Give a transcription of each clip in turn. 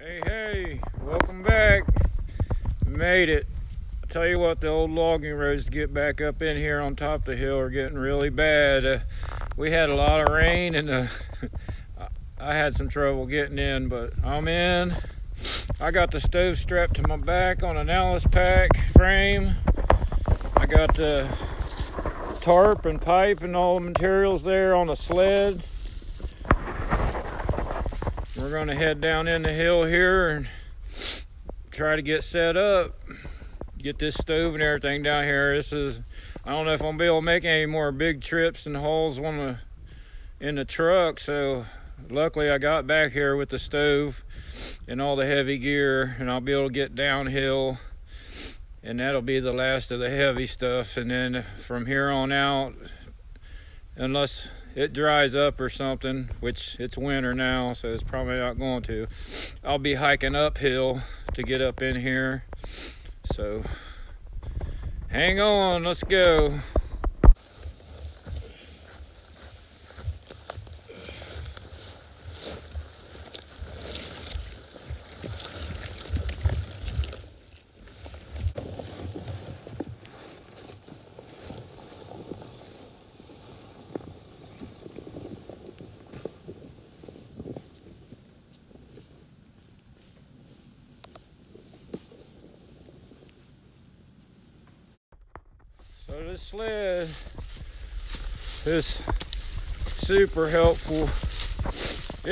Hey, welcome back. Made it. I tell you what, the old logging roads to get back up in here on top of the hill are getting really bad. We had a lot of rain and I had some trouble getting in, but I'm in. I got the stove strapped to my back on an Alice pack frame. I got the tarp and pipe and all the materials there on a sled. We're going to head down in the hill here and try to get set up, get this stove and everything down here. I don't know if I'm gonna be able to make any more big trips and hauls in the truck, so luckily I got back here with the stove and all the heavy gear, and I'll be able to get downhill, and that'll be the last of the heavy stuff. And then from here on out, unless it dries up or something, which it's winter now, so it's probably not going to, I'll be hiking uphill to get up in here. So hang on, let's go. So this sled is super helpful.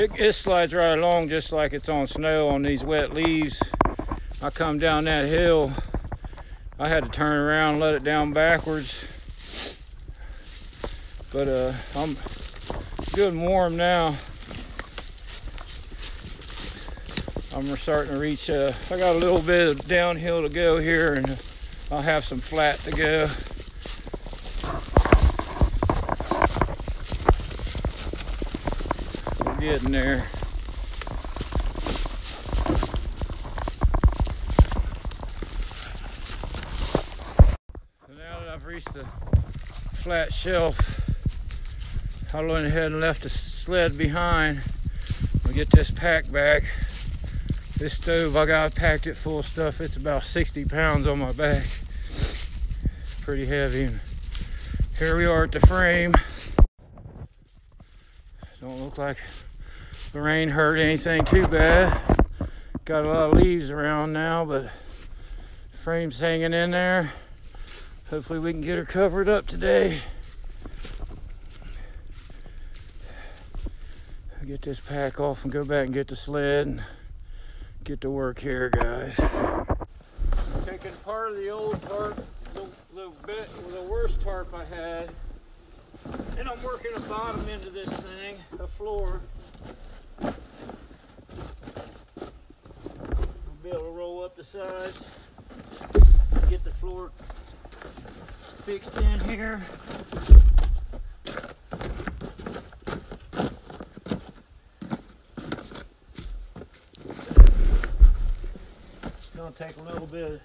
It slides right along just like it's on snow on these wet leaves. I come down that hill, I had to turn around and let it down backwards. But I'm good and warm now. I'm starting to reach, I got a little bit of downhill to go here, and I'll have some flat to go. Getting there. So now that I've reached the flat shelf, I went ahead and left the sled behind. I'll get this pack back. This stove, I got packed it full of stuff. It's about 60 pounds on my back. It's pretty heavy. And here we are at the frame. Don't look like the rain hurt anything too bad. Got a lot of leaves around now, but the frame's hanging in there. Hopefully we can get her covered up today. I'll get this pack off and go back and get the sled and get to work here, guys. I'm taking part of the old tarp, the worst tarp I had, and I'm working a bottom into this thing, a floor. I'll be able to roll up the sides, get the floor fixed in here. It's gonna take a little bit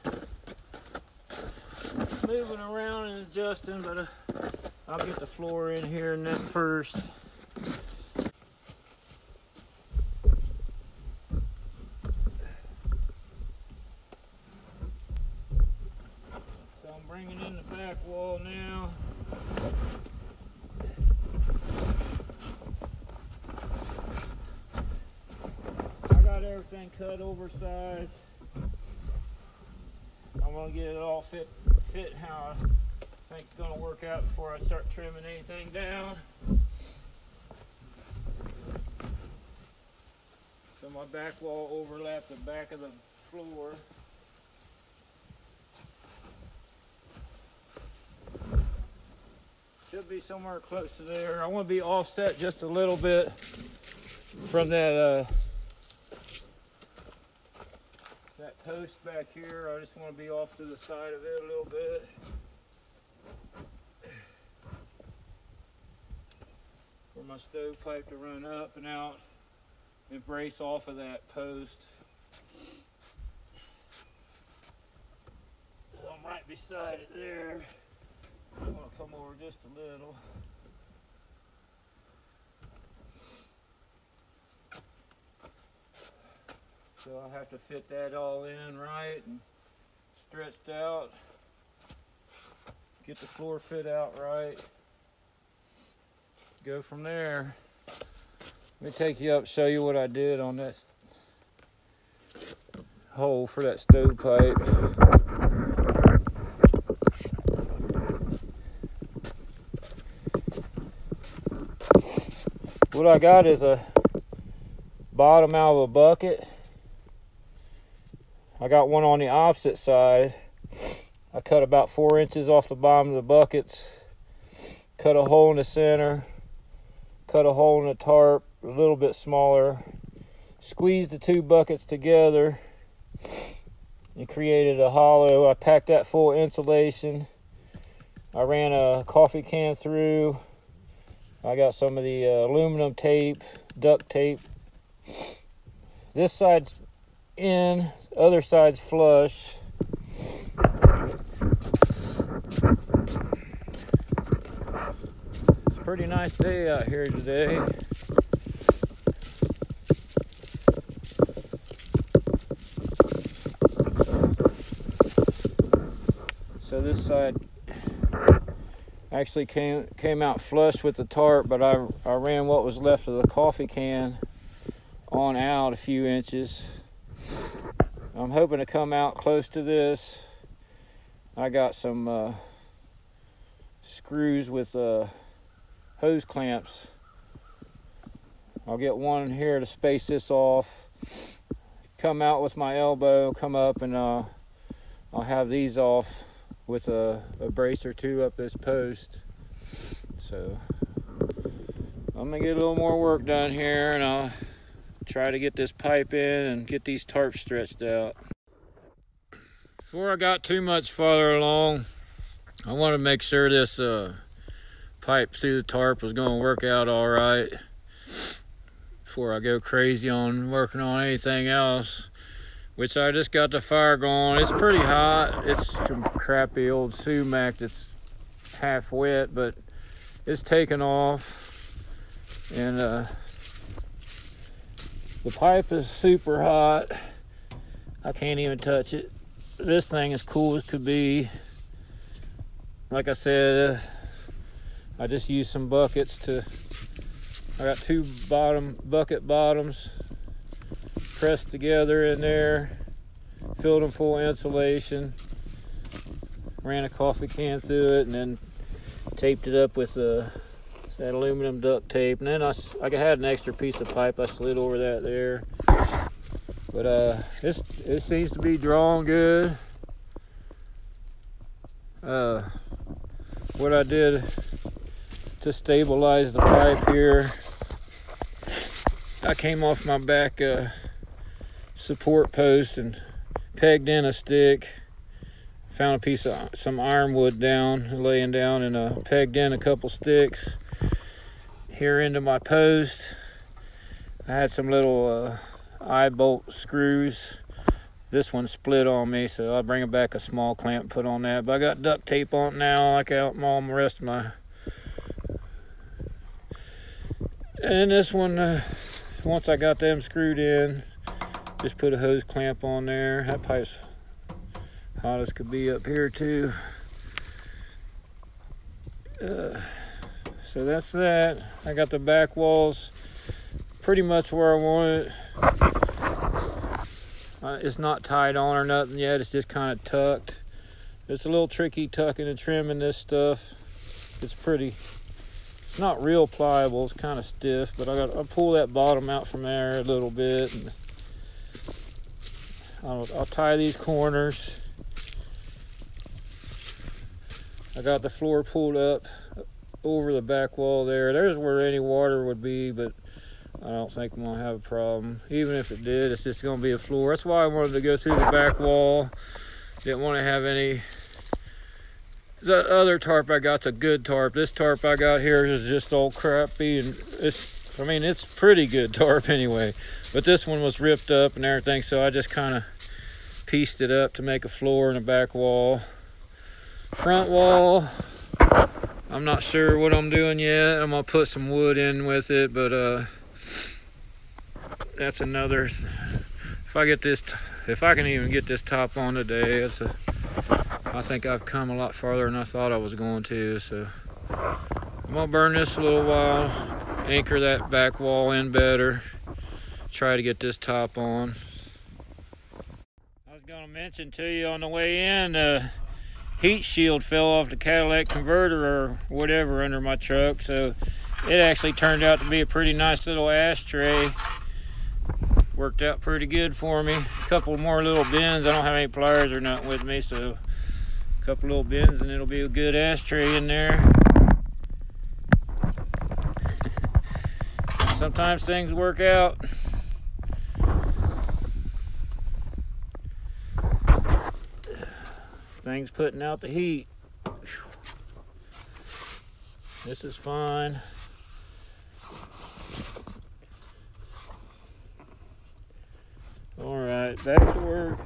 of moving around and adjusting, but I'll get the floor in here and then first. Bringing in the back wall now. I got everything cut oversized. I'm gonna get it all fit how I think it's gonna work out before I start trimming anything down. So my back wall overlapped the back of the floor. Should be somewhere close to there. I want to be offset just a little bit from that that post back here. I just want to be off to the side of it a little bit. For my stovepipe to run up and out and brace off of that post. So I'm right beside it there. I'm going to come over just a little. So I have to fit that all in right and stretched out. Get the floor fit out right. Go from there. Let me take you up, show you what I did on that hole for that stovepipe. What I got is a bottom out of a bucket. I got one on the opposite side. I cut about 4 inches off the bottom of the buckets, cut a hole in the center, cut a hole in the tarp a little bit smaller, squeezed the 2 buckets together and created a hollow. I packed that full insulation. I ran a coffee can through. I got some of the aluminum tape, duct tape. This side's in, other side's flush. It's a pretty nice day out here today. So this side actually came out flush with the tarp, but I ran what was left of the coffee can on out a few inches. I'm hoping to come out close to this. I got some screws with hose clamps. I'll get one here to space this off. Come out with my elbow, come up, and I'll have these off with a brace or two up this post. So I'm gonna get a little more work done here, and I'll try to get this pipe in and get these tarps stretched out. Before I got too much farther along, I want to make sure this pipe through the tarp was going to work out all right before I go crazy on working on anything else, which I just got the fire going. It's pretty hot. It's some crappy old sumac that's half wet, but it's taken off, and the pipe is super hot. I can't even touch it. This thing is cool as could be. Like I said, I just used some buckets I got 2 bucket bottoms pressed together in there, filled them full of insulation, ran a coffee can through it, and then taped it up with that aluminum duct tape. And then I had an extra piece of pipe I slid over that there. But it seems to be drawing good. What I did to stabilize the pipe here, I came off my back support post and pegged in a stick. Found a piece of some ironwood laying down, and pegged in a couple sticks here into my post. I had some little eye bolt screws. This one split on me, so I'll bring it back a small clamp and put on that. But I got duct tape on it now, like out all the rest of my. And this one, once I got them screwed in, just put a hose clamp on there. That pipe's hot as could be up here too. So that's that. I got the back walls pretty much where I want it. It's not tied on or nothing yet. It's just kind of tucked. It's a little tricky tucking and trimming this stuff. It's not real pliable. It's kind of stiff, but I'll pull that bottom out from there a little bit, and I'll tie these corners. I got the floor pulled up over the back wall there. There's where any water would be, but I don't think I'm gonna have a problem. Even if it did, it's just gonna be a floor. That's why I wanted to go through the back wall. Didn't want to have any. The other tarp I got's a good tarp. This tarp I got here is just all crappy, and it's pretty good tarp anyway. But this one was ripped up and everything, so I just kind of pieced it up to make a floor and a back wall. Front wall, I'm not sure what I'm doing yet. I'm gonna put some wood in with it, but that's another if I can even get this top on today, I think I've come a lot farther than I thought I was going to. So I'm gonna burn this a little while, anchor that back wall in better, try to get this top on. I was gonna mention to you on the way in, heat shield fell off the catalytic converter or whatever under my truck, so it actually turned out to be a pretty nice little ashtray. Worked out pretty good for me. A couple more little bends. I don't have any pliers or nothing with me, so a couple little bends and it'll be a good ashtray in there. Sometimes things work out. Things putting out the heat. This is fine. All right, back to work.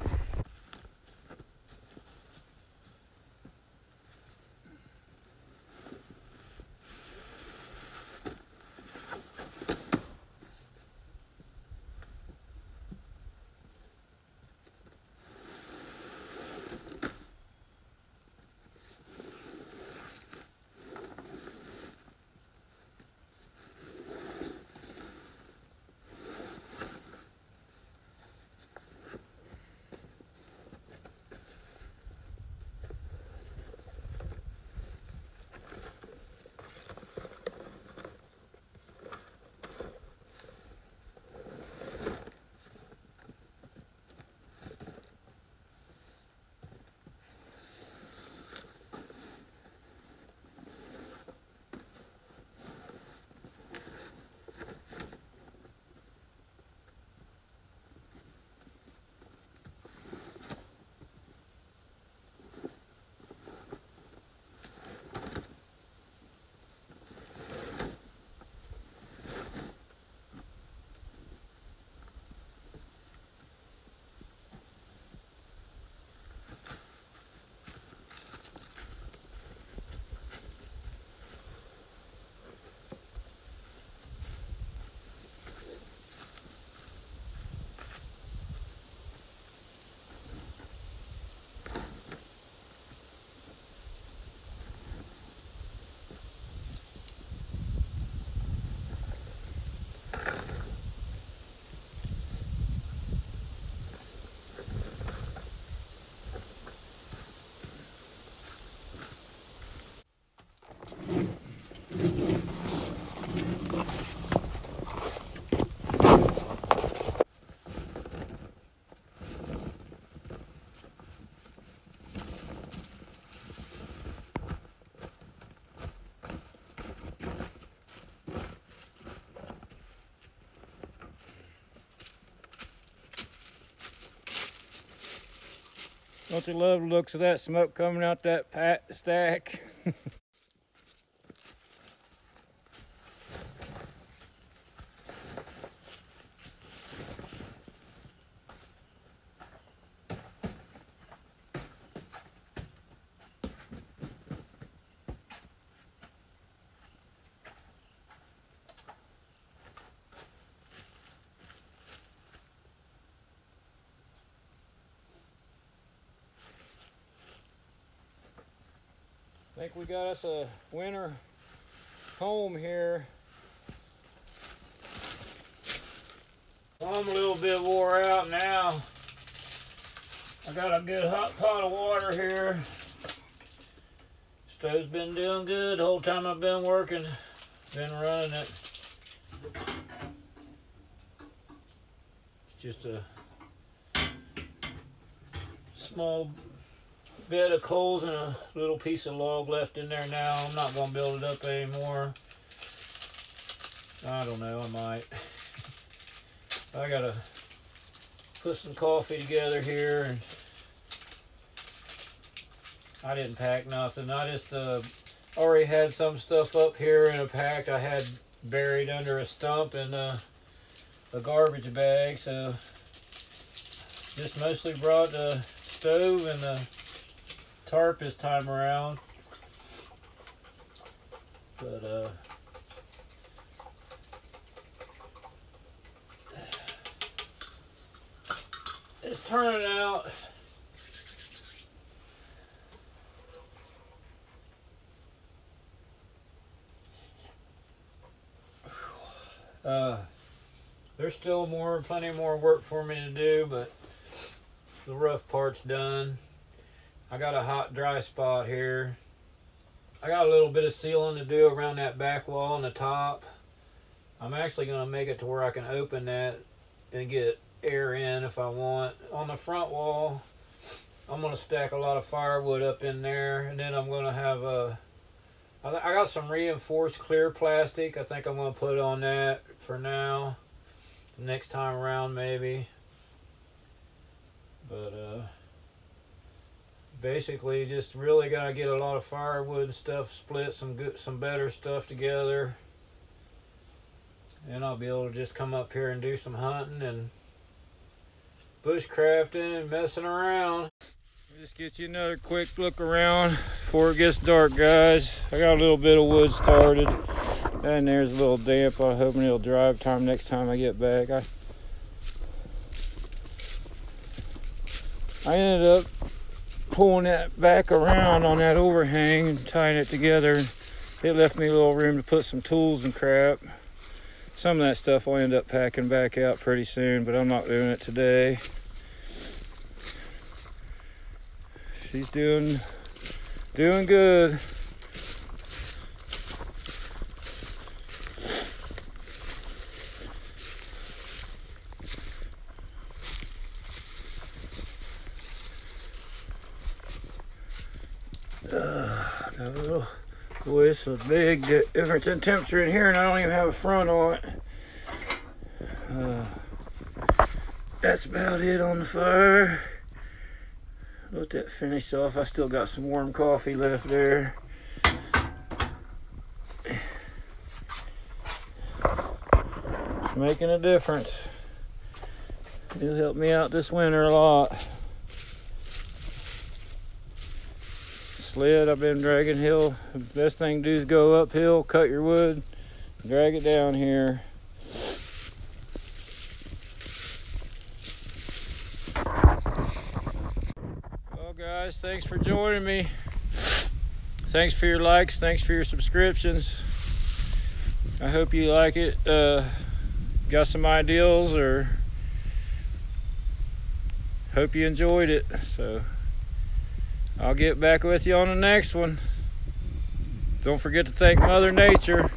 Don't you love the looks of that smoke coming out that stack? I think we got us a winter home here. I'm a little bit wore out now. I got a good hot pot of water here. Stove's been doing good the whole time I've been working. Been running it. It's just a small bed of coals and a little piece of log left in there now. I'm not going to build it up anymore. I don't know, I might. I got to put some coffee together here, and I didn't pack nothing. I just already had some stuff up here in a pack I had buried under a stump in a garbage bag, so just mostly brought the stove and the tarp this time around. But It's turning out. There's still plenty more work for me to do, but the rough part's done. I got a hot, dry spot here. I got a little bit of sealing to do around that back wall and the top. I'm actually going to make it to where I can open that and get air in if I want. On the front wall, I'm going to stack a lot of firewood up in there, and then I'm going to have I got some reinforced clear plastic. I think I'm going to put on that for now. Next time around maybe. But basically just really got to get a lot of firewood and stuff, split some better stuff together. And I'll be able to just come up here and do some hunting and bushcrafting and messing around. Just get you another quick look around before it gets dark, guys. I got a little bit of wood started. And there's a little damp. I'm hoping it'll dry up time next time I get back. I ended up pulling that back around on that overhang and tying it together. It left me a little room to put some tools and crap. Some of that stuff I'll end up packing back out pretty soon, but I'm not doing it today. She's doing good. Got a little, boy, it's a big difference in temperature in here, and I don't even have a front on it. That's about it on the fire. Let that finish off. I still got some warm coffee left there. It's making a difference. It'll help me out this winter a lot. Sled I've been dragging hill. The best thing to do is go uphill, cut your wood, drag it down here. Well guys, thanks for joining me. Thanks for your likes, thanks for your subscriptions. I hope you like it. Got some ideals, or hope you enjoyed it. So I'll get back with you on the next one. Don't forget to thank Mother Nature.